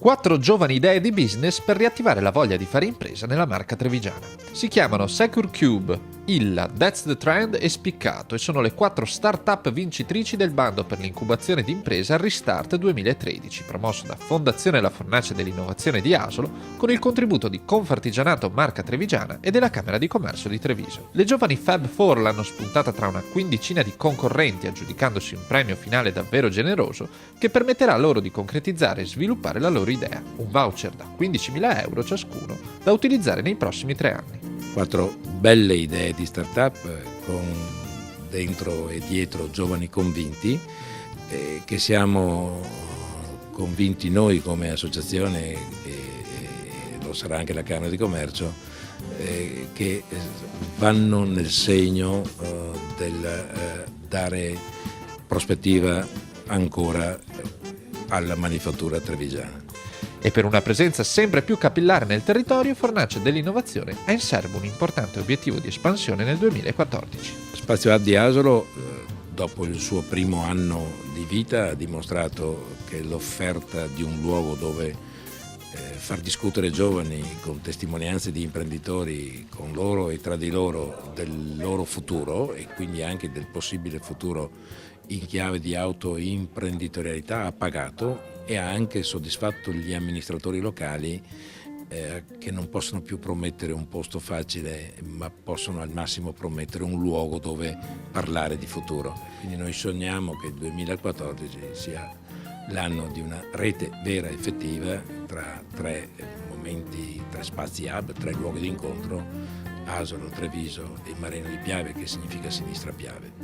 4 giovani idee di business per riattivare la voglia di fare impresa nella Marca Trevigiana. Si chiamano Secure Cube, Illa, That's the Trend e Spiccato e sono le 4 start-up vincitrici del bando per l'incubazione di impresa Restart 2013, promosso da Fondazione La Fornace dell'Innovazione di Asolo con il contributo di Confartigianato Marca Trevigiana e della Camera di Commercio di Treviso. Le giovani Fab Four l'hanno spuntata tra una quindicina di concorrenti, aggiudicandosi un premio finale davvero generoso che permetterà loro di concretizzare e sviluppare la loro idea, un voucher da 15.000 euro ciascuno da utilizzare nei prossimi 3 anni. 4 belle idee di startup con dentro e dietro giovani convinti che siamo convinti noi come associazione e lo sarà anche la Camera di Commercio che vanno nel segno del dare prospettiva ancora alla manifattura trevigiana. E per una presenza sempre più capillare nel territorio, Fornace dell'Innovazione ha in serbo un importante obiettivo di espansione nel 2014. Spazio Hub di Asolo, dopo il suo primo anno di vita, ha dimostrato che l'offerta di un luogo dove far discutere giovani con testimonianze di imprenditori, con loro e tra di loro, del loro futuro e quindi anche del possibile futuro in chiave di autoimprenditorialità ha pagato e ha anche soddisfatto gli amministratori locali che non possono più promettere un posto facile, ma possono al massimo promettere un luogo dove parlare di futuro. Quindi noi sogniamo che il 2014 sia l'anno di una rete vera e effettiva tra 3 momenti, 3 spazi hub, 3 luoghi di incontro, Asolo, Treviso e Marino di Piave, che significa Sinistra Piave.